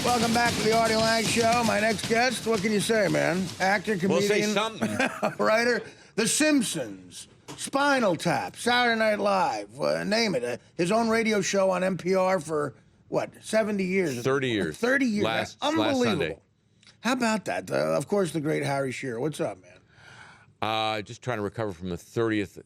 Welcome back to the Artie Lange Show. My next guest, what can you say, man? Actor, comedian, We'll say something. writer, The Simpsons, Spinal Tap, Saturday Night Live, name it. His own radio show on NPR for, what, 70 years? 30 years. 30 years. Last Unbelievable. Sunday. How about that? Of course, the great Harry Shearer. What's up, man? Just trying to recover from the 30th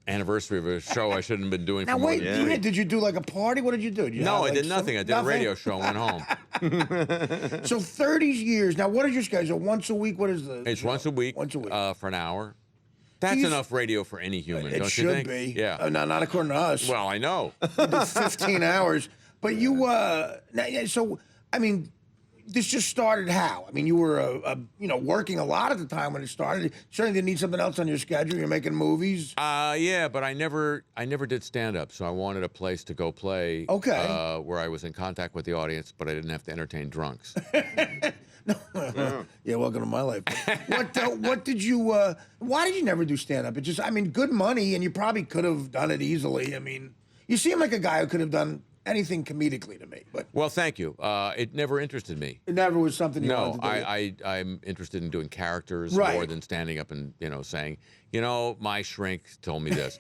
anniversary of a show I shouldn't have been doing Now, for more wait, than 3 did you do like a party? What did you do? Did you No, have, I like, did nothing. I did a radio show and went home. So 30 years. Now, what is your schedule? Once a week? What is the It's show? once a week, Once a week. For an hour. That's enough radio for any human, It don't should you think? be. Yeah. No, not according to us. Well, I know. You did 15 hours. But you, so, I mean, this just started how? I mean, you were, working a lot at the time when it started. Certainly didn't need something else on your schedule. You're making movies. Yeah, but I never did stand-up, so I wanted a place to go play. Okay. Where I was in contact with the audience, but I didn't have to entertain drunks. Yeah, welcome to my life. What did you, why did you never do stand-up? It just, I mean, good money, and you probably could have done it easily. I mean, you seem like a guy who could have done anything comedically to me. But Well, thank you. It never interested me. it never was something you No, wanted to do. I'm interested in doing characters Right. more than standing up and saying, my shrink told me this,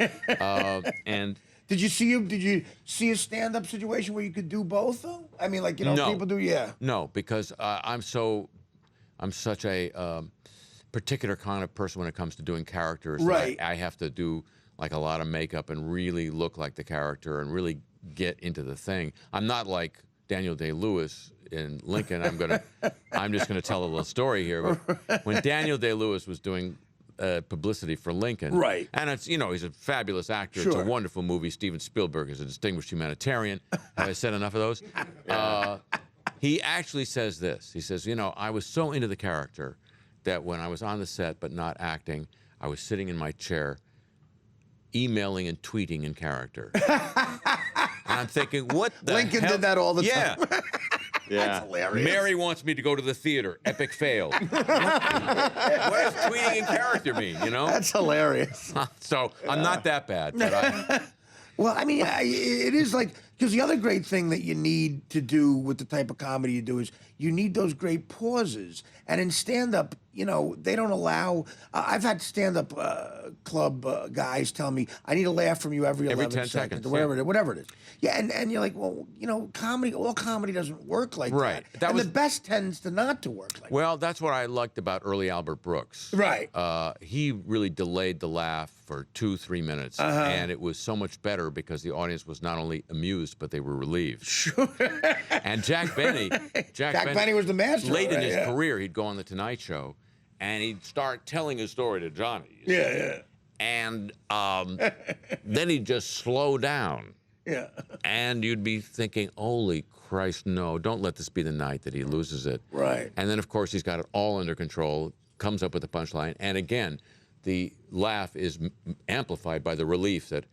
and Did you see a stand-up situation where you could do both, though? I mean, like, No. people do, yeah. no, because I'm such a particular kind of person when it comes to doing characters. that Right. I have to do like a lot of makeup and really look like the character and really get into the thing. I'm not like Daniel Day-Lewis in Lincoln. I'm just gonna tell a little story here. But when Daniel Day-Lewis was doing publicity for Lincoln, Right. And it's he's a fabulous actor. It's Sure. a wonderful movie. Steven Spielberg is a distinguished humanitarian. Have I said enough of those? He actually says this. He says, I was so into the character that when I was on the set but not acting, I was sitting in my chair, emailing and tweeting in character. And I'm thinking, what the Lincoln hell? did that all the Yeah. time. That's hilarious. Mary wants me to go to the theater. Epic fail. What does tweeting in character mean, That's hilarious. So I'm not that bad, but Well, I mean, it is like, because the other great thing that you need to do with the type of comedy you do is you need those great pauses. And in stand-up, they don't allow, I've had stand-up club guys tell me, I need a laugh from you every 11 10 seconds, or whatever it is. Yeah, and you're like, well, all comedy doesn't work like Right. that. And the best tends to not to work like well, that's what I liked about early Albert Brooks. Right. He really delayed the laugh for 2-3 minutes, and it was so much better because the audience was not only amused, but they were relieved. Sure. And Jack Benny, Jack Benny was the master. late in right? his Yeah. career, he'd go on the Tonight Show, and he'd start telling his story to Johnny. you see. Yeah. And then he'd just slow down. Yeah. And you'd be thinking, holy Christ, no, don't let this be the night that he loses it. Right. And then, of course, he's got it all under control, comes up with the punchline. And again, the laugh is amplified by the relief that,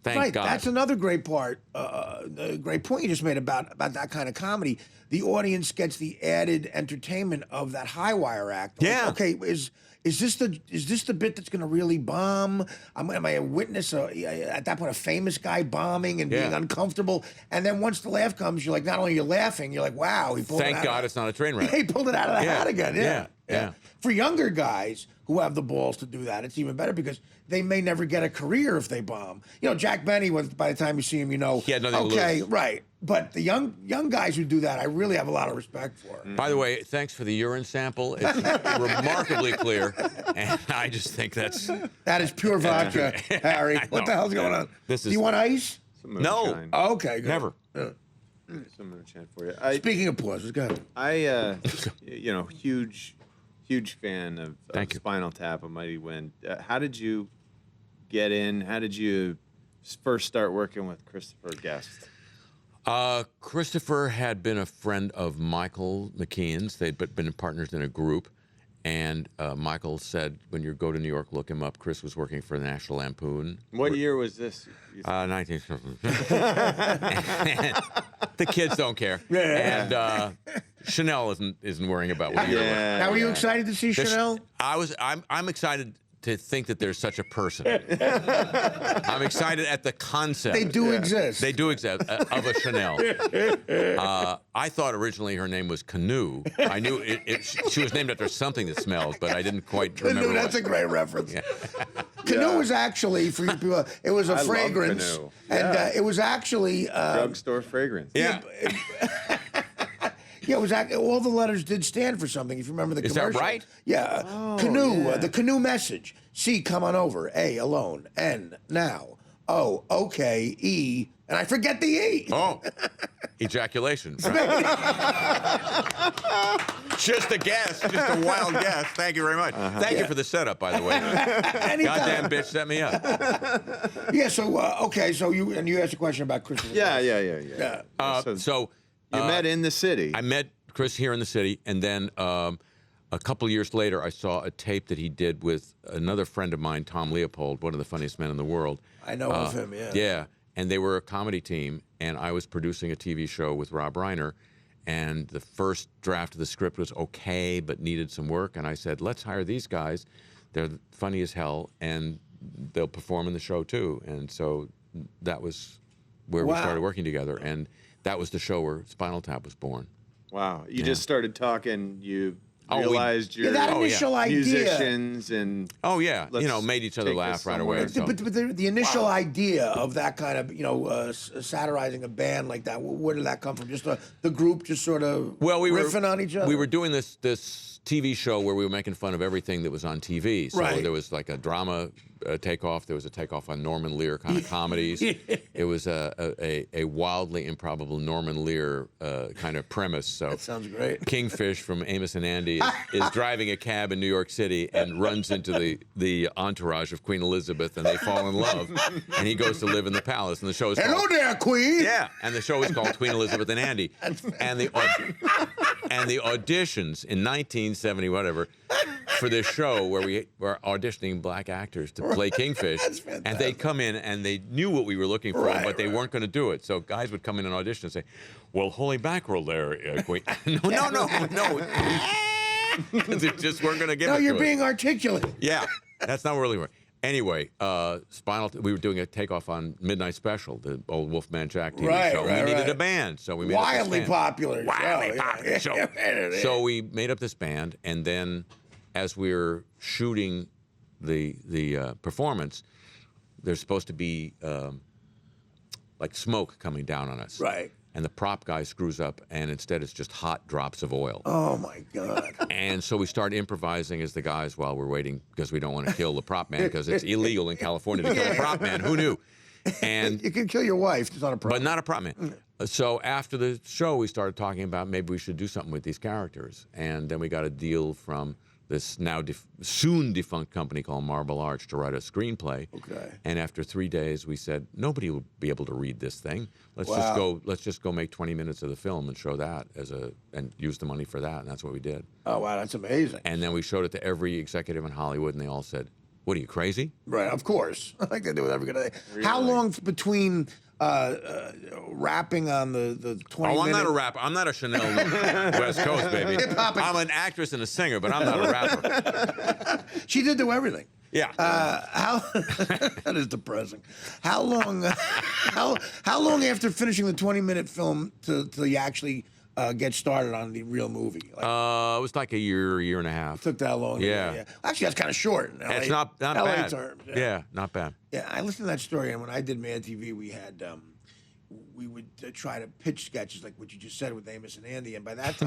thank God. That's another great part, a great point you just made about that kind of comedy. The audience gets the added entertainment of that high wire act. Like, Yeah. okay, is this the bit that's going to really bomb? Am I a witness at that point a famous guy bombing and being uncomfortable? And then once the laugh comes, you're like, not only are you laughing, you're like, wow, he pulled it Thank out God it's not a train wreck. he pulled it out of the hat again. Yeah. For younger guys who have the balls to do that, it's even better because they may never get a career if they bomb. Jack Benny, by the time you see him, He had nothing to okay, lose. right. But the young guys who do that, I really have a lot of respect for. By the way, thanks for the urine sample. It's remarkably clear, and I just think That is pure vodka, Harry. What the hell's going on? Do you want ice? No. Oh, okay, good. Never. Some moonshine for you. Speaking of pauses, go ahead. Huge fan of Thank you. Spinal Tap, A Mighty Wind. How did you get in? How did you first start working with Christopher Guest? Christopher had been a friend of Michael McKean's. They'd been partners in a group. And Michael said, when you go to New York, look him up. Chris was working for the National Lampoon. What year was this? 1970. The kids don't care. Yeah. And Chanel isn't worrying about what year. Now, were you excited to see Chanel? I'm excited to think that there's such a person. I'm excited at the concept. They do exist. They do exist, of a Chanel. I thought originally her name was Canoe. I knew she was named after something that smells, but I didn't quite remember. Canoe, that's a great reference. Canoe was actually, for you people, it was a I love fragrance. Canoe. And it was actually... Drugstore fragrance. Yeah. Yeah, it was all the letters did stand for something. If you remember the Is that commercial. right? Yeah, Canoe, the Canoe message. C, come on over. A, alone. N, now. O, okay. E, and I forget the E. Oh, ejaculation. Just a guess, just a wild guess. Thank you very much. Thank you for the setup, by the way. Goddamn bitch set me up. Yeah. So okay. So you asked a question about Christmas. Yeah. So You met in the city. I met Chris here in the city, and then a couple years later, I saw a tape that he did with another friend of mine, Tom Leopold, one of the funniest men in the world. I know of him. Yeah. Yeah, and they were a comedy team, and I was producing a TV show with Rob Reiner, and the first draft of the script was okay, but needed some work, and I said, let's hire these guys. They're funny as hell, and they'll perform in the show too. And so that was where we started working together, and that was the show where Spinal Tap was born. Wow. You just started talking. You Oh, realized you're that initial idea. musicians and Oh yeah, Let's made each other take laugh this right somewhere. away. So. But the initial idea of that kind of satirizing a band like that, where did that come from? Just the group just sort of riffing on each other. We were doing this TV show where we were making fun of everything that was on TV. So Right. there was like a drama takeoff. There was a takeoff on Norman Lear kind of comedies. It was a wildly improbable Norman Lear kind of premise. So That sounds great. Kingfish from Amos and Andy is driving a cab in New York City and runs into the entourage of Queen Elizabeth, and they fall in love. And he goes to live in the palace, and the show is Hello called, there, Queen. yeah, and the show is called Queen Elizabeth and Andy. And the auditions in 1970 whatever for this show where we were auditioning black actors to play Kingfish, and they'd come in and they knew what we were looking for, but they weren't going to do it. So guys would come in and audition and say, "Well, holy mackerel, there, Queen." No. Because they just weren't going to give it. No, you're to being us. articulate. Yeah, that's not really right. Anyway, we were doing a takeoff on Midnight Special, the old Wolfman Jack TV show. We needed a band, so we made Wildly up this band. popular. Wildly show, popular yeah. show. So we made up this band, and then as we were shooting the performance, there's supposed to be like smoke coming down on us. Right. And the prop guy screws up, and instead it's just hot drops of oil. Oh my God. And so we start improvising as the guys while we're waiting, because we don't want to kill the prop man, because it's illegal in California to kill a prop man. Who knew? And You can kill your wife. It's not a problem. but not a prop man. So after the show, we started talking about maybe we should do something with these characters. And then we got a deal from this now soon defunct company called Marble Arch to write a screenplay. Okay. And after 3 days, we said nobody will be able to read this thing. Let's just go make 20 minutes of the film and show that and use the money for that. And that's what we did. Oh wow, that's amazing. And then we showed it to every executive in Hollywood, and they all said, "What are you, crazy?" Right, of course. Like they do with every good day. How long between rapping on the 20 Oh, I'm minute... not a rapper. I'm not a Chanel West Coast, baby. I'm an actress and a singer, but I'm not a rapper. She did do everything. Yeah. How that is depressing. How long? How long after finishing the 20-minute film till you actually get started on the real movie? Like, It was like a year and a half. took that long? Yeah. Actually, that's kind of short. In LA, It's not LA bad. terms. Yeah, not bad. Yeah, I listened to that story, and when I did Mad TV, we had we would try to pitch sketches like what you just said with Amos and Andy, and by that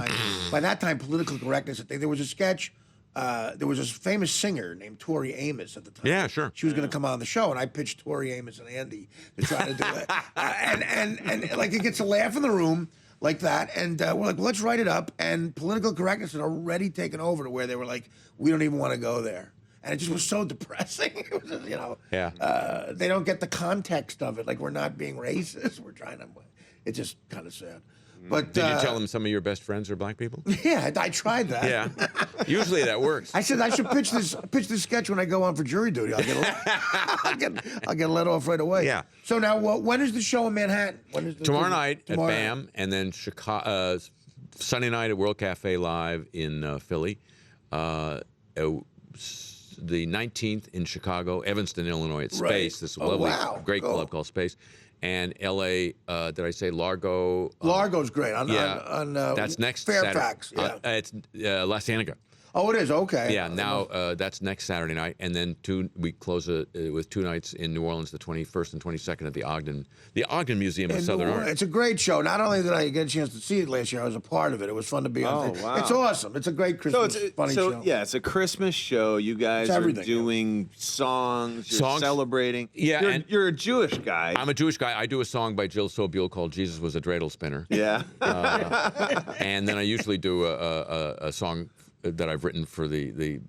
time, political correctness. There was a sketch. There was this famous singer named Tori Amos at the time. Yeah, sure. She was going to come on the show, and I pitched Tori Amos and Andy to try to do it. And like it gets a laugh in the room like that, and we're like, well, let's write it up. And political correctness had already taken over to where they were like, we don't even want to go there. And it just was so depressing. It was just, Yeah. they don't get the context of it. Like, we're not being racist. We're trying to. It's just kind of sad. But Did you tell them some of your best friends are black people? Yeah, I tried that. Yeah. Usually that works. I said I should pitch this sketch when I go on for jury duty. I'll get let off right away. Yeah. So now, when is the show in Manhattan? When is Tomorrow night tomorrow at BAM, and then Chicago, Sunday night at World Cafe Live in Philly. the 19th in Chicago, Evanston, Illinois, at Right. Space. This Oh, lovely, wow. great Cool. club called Space. And L.A., did I say Largo? Largo's great. On That's next Fairfax. Saturday. Yeah. It's La Cienega. Oh, it is? Okay. Yeah, now that's next Saturday night, and then we close it with 2 nights in New Orleans, the 21st and 22nd at the Ogden Museum of Southern Art. It's a great show. Not only did I get a chance to see it last year, I was a part of it. It was fun to be on. Oh, wow. It's awesome. It's a great Christmas funny show. Yeah, it's a Christmas show. You guys are doing songs. You're celebrating. Yeah, you're a Jewish guy. I'm a Jewish guy. I do a song by Jill Sobule called "Jesus Was a Dreidel Spinner." Yeah. And then I usually do a song that I've written for the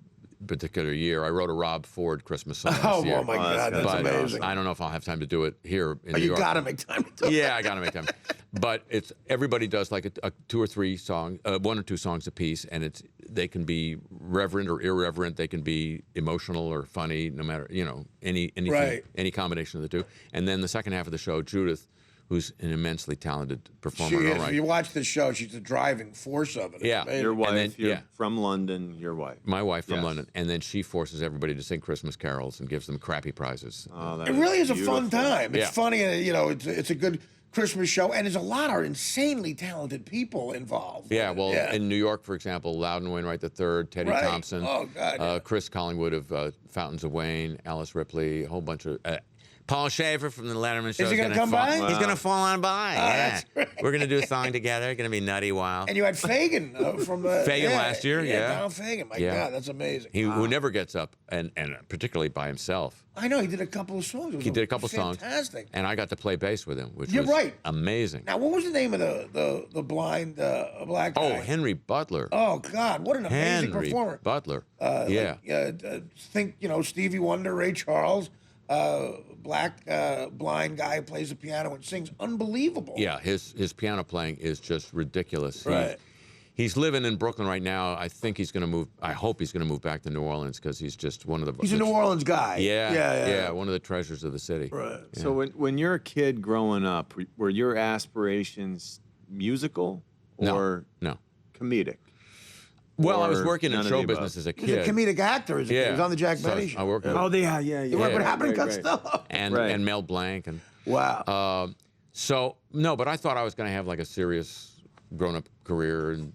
particular year. I wrote a Rob Ford Christmas song this year. Oh my God, that's amazing. I don't know if I'll have time to do it here in New You York. got to make time to do it. Yeah, I got to make time. But everybody does like a 2 or 3 songs, 1 or 2 songs a piece, and they can be reverent or irreverent. They can be emotional or funny, no matter anything, Right. any combination of the two. And then the second half of the show, Judith, who's an immensely talented performer. She in her is. own right. If you watch the show, she's the driving force of it. It's Yeah. amazing. Your wife, then- you're yeah. from London, your wife. My wife from Yes. London, and then she forces everybody to sing Christmas carols and gives them crappy prizes. Oh, that It really is a fun beautiful. time. It's Yeah. funny, and it's a good Christmas show, and there's a lot of insanely talented people involved. Yeah, well, in New York, for example, Loudon Wainwright III, Teddy Right. Thompson, Oh, God, yeah. Chris Collingwood of Fountains of Wayne, Alice Ripley, a whole bunch of... Paul Schaefer from the Letterman Show. he gonna come by? He's going to fall on by. Yeah. that's great. We're going to do a song together. Going to be nutty wild. And you had Fagan from Fagan last year, yeah. Donald Fagan. My Yeah. God, that's amazing. Who never gets up, and particularly by himself. I know he did a couple of songs. It was He did a couple songs. Fantastic. And I got to play bass with him, which You're was right. amazing. Now, what was the name of the blind black guy? Oh, Henry Butler. Oh God, what an amazing Henry performer! Butler. Yeah. Think Stevie Wonder, Ray Charles, black blind guy who plays the piano and sings, unbelievable. Yeah, his piano playing is just ridiculous. Right. He's living in Brooklyn right now. I think he's going to move. I hope he's going to move back to New Orleans because he's just one of the. He's a New Orleans guy. Yeah, one of the treasures of the city. Right. Yeah. So when you're a kid growing up, were your aspirations musical or No. comedic? Well, I Or was working in none of show the above? business as a He's a kid. comedic actor. He was on the Jack So Benny show. I worked with Oh, yeah. What happened to Right. Costello? and Mel Blanc and Wow. so no, but I thought I was going to have like a serious grown-up career in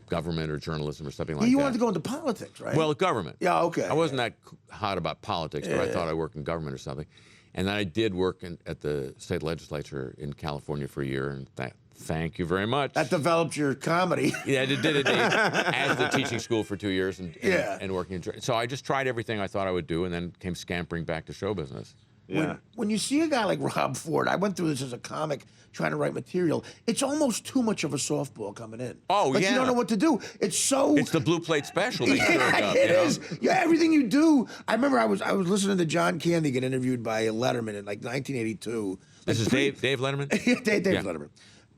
government or journalism or something like you that. wanted to go into politics, right? Well, government. Yeah, okay. I wasn't that hot about politics, but I thought I worked in government or something. And then I did work at the state legislature in California for a year, and thank you very much. That developed your comedy. Yeah, it did as the teaching school for 2 years and Yeah. working. So I just tried everything I thought I would do, and then came scampering back to show business. Yeah. When you see a guy like Rob Ford, I went through this as a comic trying to write material. It's almost too much of a softball coming in. Oh, like yeah. you don't know what to do. It's so. It's the blue plate special they served up. It you know? is. Yeah, everything you do. I remember I was listening to John Candy get interviewed by Letterman in like 1982. This is Dave Letterman? Dave Yeah. Letterman.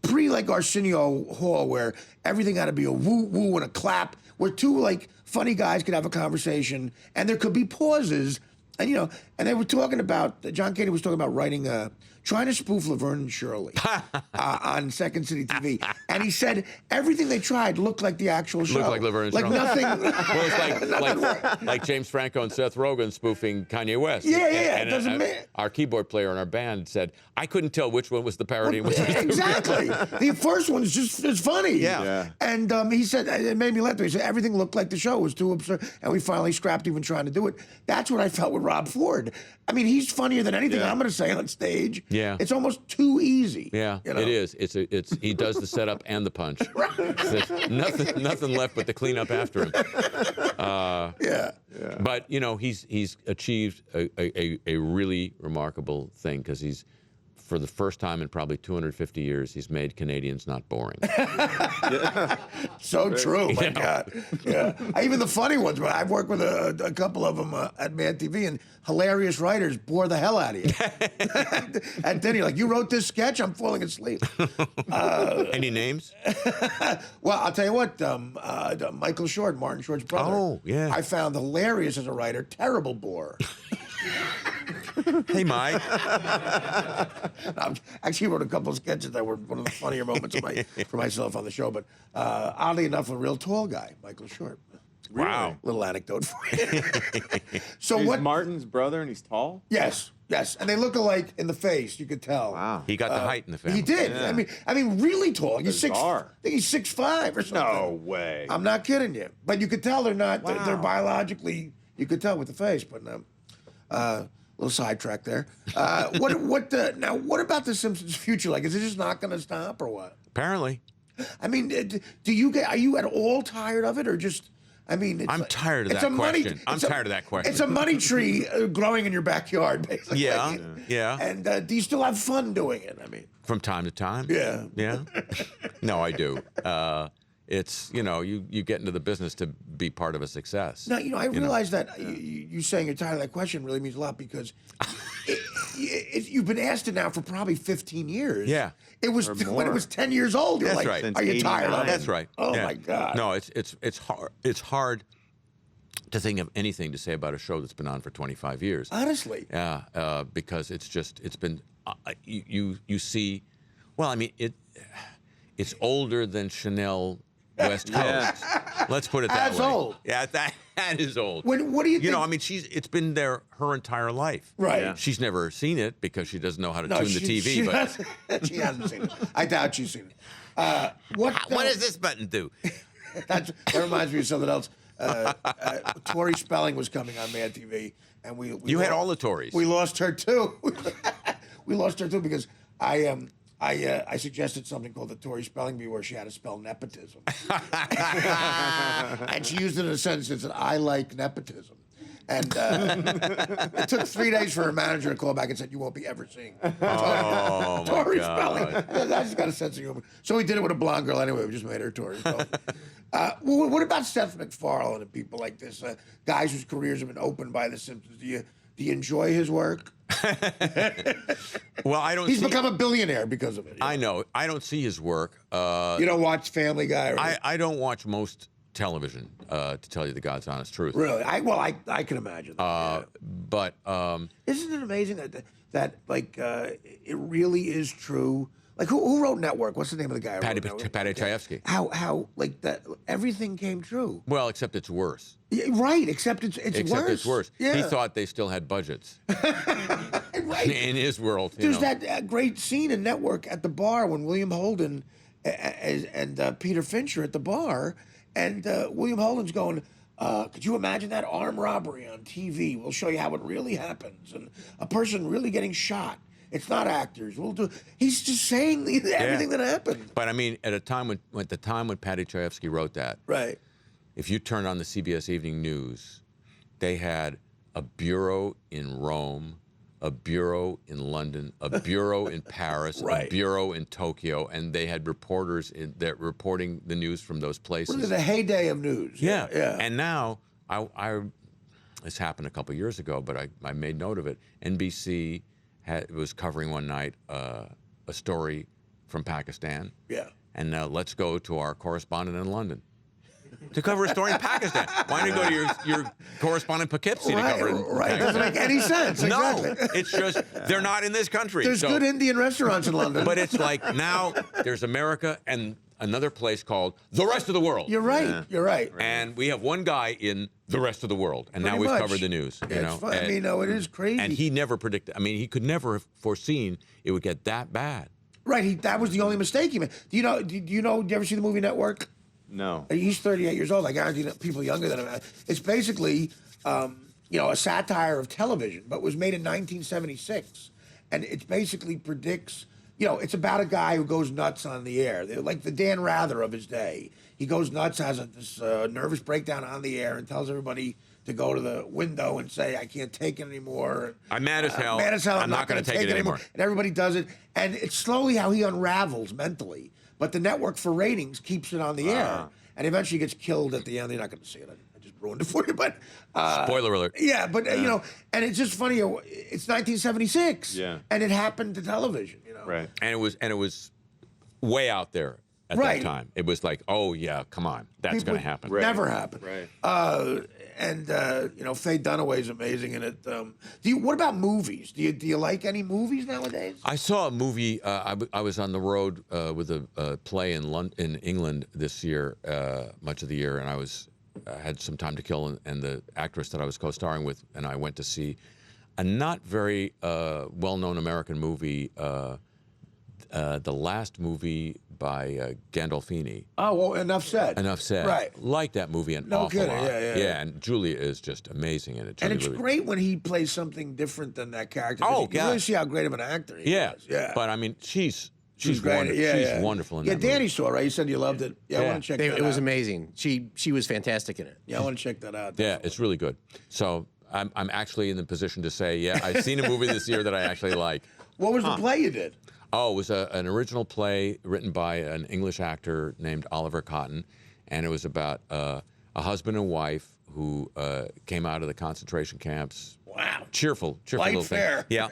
Pre like Arsenio Hall, where everything had to be a woo woo and a clap, where two like funny guys could have a conversation and there could be pauses. And and they were talking about John Candy was talking about writing trying to spoof Laverne and Shirley on Second City TV, and he said everything they tried looked like the actual show. Looked like Laverne and like Shirley. nothing. Well, it's like James Franco and Seth Rogen spoofing Kanye West. Yeah, And it doesn't matter. Our keyboard player in our band said, I couldn't tell which one was the parody and which was the Exactly. The first one's just it's funny. Yeah. And he said it made me laugh. He said everything looked like the show. It was too absurd, and we finally scrapped even trying to do it. That's what I felt with Rob Ford. I mean, he's funnier than anything I'm going to say on stage. Yeah. It's almost too easy. Yeah, it is. It's he does the setup and the punch. There's nothing left but the cleanup after him. Yeah. But he's achieved a really remarkable thing because he's, for the first time in probably 250 years, he's made Canadians not boring. So true. My God. Yeah. Even the funny ones. I've worked with a couple of them at Mad TV, and hilarious writers bore the hell out of you. And then you're like, you wrote this sketch? I'm falling asleep. Any names? Well, I'll tell you what, Michael Short, Martin Short's brother. Oh, yeah. I found hilarious as a writer, terrible bore. Hey, Mike. I actually wrote a couple of sketches that were one of the funnier moments for myself on the show, but oddly enough, a real tall guy, Michael Short. Wow. Little anecdote for you. So He's what? Martin's brother, and he's tall. Yes, and they look alike in the face. You could tell. Wow. He got the height in the family. He did. Yeah. I mean, really tall. He's six. I Bizarre. think he's 6'5" or something. No way. I'm not kidding you. But you could tell they're not. They're Wow. biologically. You could tell with the face. But little sidetrack there. Now? What about the Simpsons' future? Like, is it just not going to stop or what? Apparently. I mean, are you at all tired of it, or just? I mean, it's I'm tired of it's that a money- question. I'm it's a- tired of that question. It's a money tree growing in your backyard, basically. Yeah. And do you still have fun doing it? I mean, From time to time. Yeah. Yeah. No, I do. It's, you get into the business to be part of a success. now I realize that you saying you're tired of that question really means a lot because you've been asked it now for probably 15 years. Yeah. It was Or when it more. was 10 years old. You're That's like, right. Since are you tired of 89. it? That's right. Oh Yeah. my God. No, it's hard. It's hard to think of anything to say about a show that's been on for 25 years. Honestly. Yeah, because it's been you see, well, I mean it's older than Chanel West Coast. Yeah. Let's put it that That's way. old. Yeah, that is old. What do you think? I mean, it's been there her entire life. Right. Yeah. She's never seen it because she doesn't know how to No, tune the TV. She, but she hasn't seen it. I doubt she's seen it. what does this button do? That reminds me of something else. Tori Spelling was coming on Mad TV, and we You had all the Tories. We lost her too. We lost her too because I suggested something called the Tori Spelling Bee, where she had to spell nepotism, and she used it in a sentence that said, "I like nepotism." And it took 3 days for her manager to call back and said, "You won't be ever seeing Oh, my Tori God. Spelling." That's got a sense of humor. So we did it with a blonde girl anyway. We just made her Tori Spelling. Well, what about Seth MacFarlane and people like this? Guys whose careers have been opened by The Simpsons. Do you enjoy his work? Well, I don't He's see. become a billionaire because of it. I know. I don't see his work. You don't watch Family Guy, right? I don't watch most television, to tell you the God's honest truth. Really? I can imagine that. Yeah. But Isn't it amazing that it really is true? Like who wrote Network? What's the name of the guy? who wrote Network? Patty Chayefsky. How like that? Everything came true. Well, except it's worse. Yeah, right? Except it's Except worse. it's worse. Yeah. He thought they still had budgets right. in his world. There's that great scene in Network at the bar when William Holden and Peter Fincher at the bar, and William Holden's going, could you imagine that armed robbery on TV? We'll show you how it really happens, and a person really getting shot. It's not actors. We'll do. He's just saying everything that happened. But I mean, at the time when Patty Chayefsky wrote that, Right. if you turned on the CBS Evening News, they had a bureau in Rome, a bureau in London, a bureau in Paris, Right. a bureau in Tokyo, and they had reporters that reporting the news from those places. It was the heyday of news. Yeah. Yeah. And now, this happened a couple years ago, but I made note of it. NBC was covering one night a story from Pakistan. Yeah. And now let's go to our correspondent in London to cover a story in Pakistan. Why don't you go to your correspondent in Poughkeepsie to cover it? Right. Doesn't make any sense. No, Exactly. it's just they're not in this country. There's So- good Indian restaurants in London. but it's like now there's America and another place called the rest of the world. You're right. Yeah. You're right. And we have one guy in the rest of the world, and now Pretty we've much. covered the news. Yeah, You it's know, fun. I mean, it is crazy. and he never predicted. I mean, he could never have foreseen it would get that bad. Right. That was the only mistake he made. Do you know? Do you ever see the movie Network? No. He's 38 years old. I guarantee that people younger than him. It's basically, a satire of television, but was made in 1976, and it basically predicts. It's about a guy who goes nuts on the air. They're like the Dan Rather of his day. He goes nuts, has this nervous breakdown on the air, and tells everybody to go to the window and say, "I can't take it anymore. I'm mad as hell. Mad as hell. I'm not going gonna to take it anymore." And everybody does it, and it's slowly how he unravels mentally. But the network for ratings keeps it on the air, and eventually gets killed at the end. You're not going to see it. I just ruined it for you, but Spoiler alert. yeah, but and it's just funny. It's 1976, Yeah. and it happened to television. Right. And it was way out there at Right. that time. It was like, oh yeah, come on, that's People going to happen. Right. Never happened. Right. Faye Dunaway's amazing in it. What about movies? Do you like any movies nowadays? I saw a movie. I was on the road with a play in England this year, much of the year, and I was had some time to kill, and the actress that I was co-starring with and I went to see a not very well-known American movie, the last movie by Gandolfini. Oh, well, enough said. Enough said. Right. Like that movie an No awful kidding. lot. Yeah. And Julia is just amazing in it. And Julia it's Louis. great when he plays something different than that character. 'cause Oh, you can God. really see how great of an actor he Yeah. is. Yeah. But I mean, she's great. wonderful. Yeah, She's wonderful in yeah, that Danny movie. saw it, right? You said you loved it. Yeah, I Yeah. want to check that out. It was amazing. She was fantastic in it. Yeah, I want to check that out. Yeah, it's really good. So I'm actually in the position to say, yeah, I've seen a movie this year that I actually like. What was the play you did? Oh, it was an original play written by an English actor named Oliver Cotton, and it was about a husband and wife who came out of the concentration camps. Wow. Cheerful Light little fare. thing.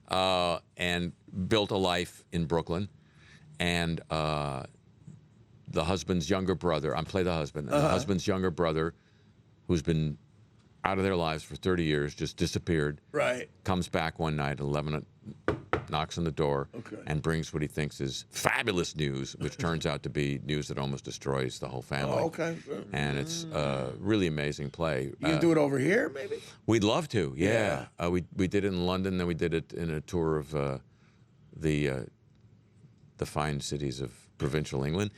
Yeah. And built a life in Brooklyn. And the husband's younger brother, I play the husband, and the husband's younger brother, who's been out of their lives for 30 years, just disappeared. Right. Comes back one night at 11, knocks on the door, and brings what he thinks is fabulous news, which turns out to be news that almost destroys the whole family. Oh, okay. Good. And it's a really amazing play. You can do it over here, maybe? We'd love to, yeah. We did it in London, then we did it in a tour of the fine cities of provincial England.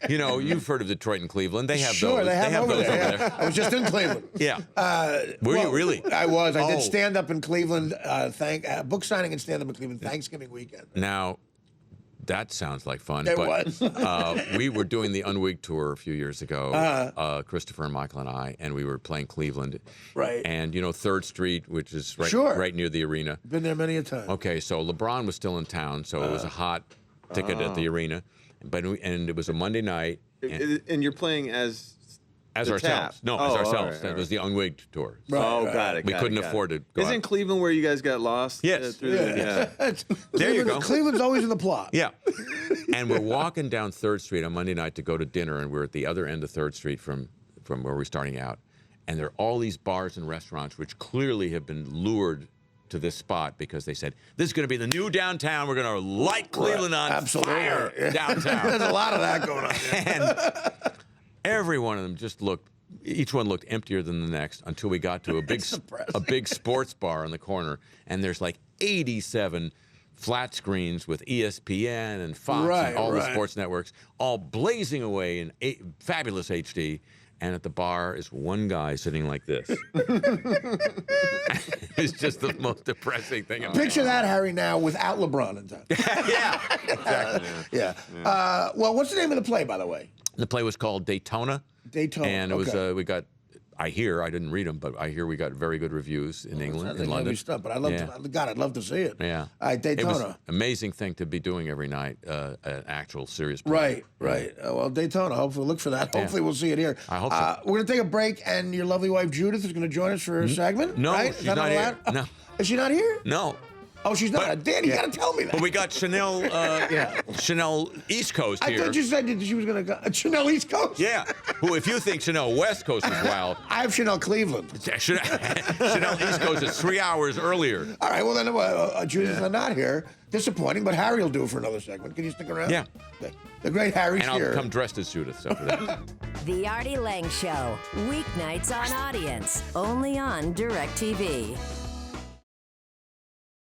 You know, you've heard of Detroit and Cleveland. They have Sure, those. they have those over there. over there. I was just in Cleveland. Yeah. Were you really? I was. I did Oh. stand-up in Cleveland, book signing and stand-up in Cleveland Thanksgiving weekend. Now, that sounds like fun. It but, was. We were doing the Unwigged tour a few years ago, Christopher and Michael and I, and we were playing Cleveland. Right. And, you know, 3rd Street, which is Sure. right near the arena. Been there many a time. Okay, so LeBron was still in town, so it was a hot ticket at the arena. And it was a Monday night. And you're playing as As the ourselves. Tap. No, Oh, as all ourselves. right, That all was the Unwigged tour. Right, Oh, right. got it. We got couldn't it, got afford it. to go Isn't out. Cleveland where you guys got lost? Yes. Yeah. There you go. Cleveland's always in the plot. Yeah. And we're walking down 3rd Street on Monday night to go to dinner, and we're at the other end of 3rd Street from where we're starting out. And there are all these bars and restaurants which clearly have been lured to this spot because they said, this is going to be the new downtown. We're going to light Cleveland on fire downtown. There's a lot of that going on. And every one of them just looked, each one looked emptier than the next until we got to a big sports bar in the corner, and there's like 87 flat screens with ESPN and Fox and all the sports networks, all blazing away in fabulous HD. And at the bar is one guy sitting like this. It's just the most depressing thing. Picture that, Harry, now without LeBron in town. Yeah, exactly. Yeah. Well, what's the name of the play, by the way? The play was called Daytona. Daytona. And it was okay. we got. I didn't read them, but I hear we got very good reviews in England, in London. Stuff, but I'd love to. God, I'd love to see it. Yeah. All right, Daytona. It was an amazing thing to be doing every night, an actual serious play. Right. Well, Daytona. Hopefully, look for that. Hopefully, we'll see it here. I hope so. We're going to take a break, and your lovely wife Judith is going to join us for a segment. No, right? she's Is that not here. allowed? No. Is she not here? No. Oh, she's not. Danny, you got to tell me that. But we got Chanel, Chanel East Coast I here. thought you said that she was going to go. Chanel East Coast? Yeah. Who, if you think Chanel West Coast is wild, I have Chanel Cleveland. Chanel East Coast is 3 hours earlier. All right, well, then Judith is not here. Disappointing, but Harry will do it for another segment. Can you stick around? Yeah. Okay. The great Harry And I'll Shearer. come dressed as Judith after that. The Artie Lange Show, weeknights on Audience, only on DirecTV.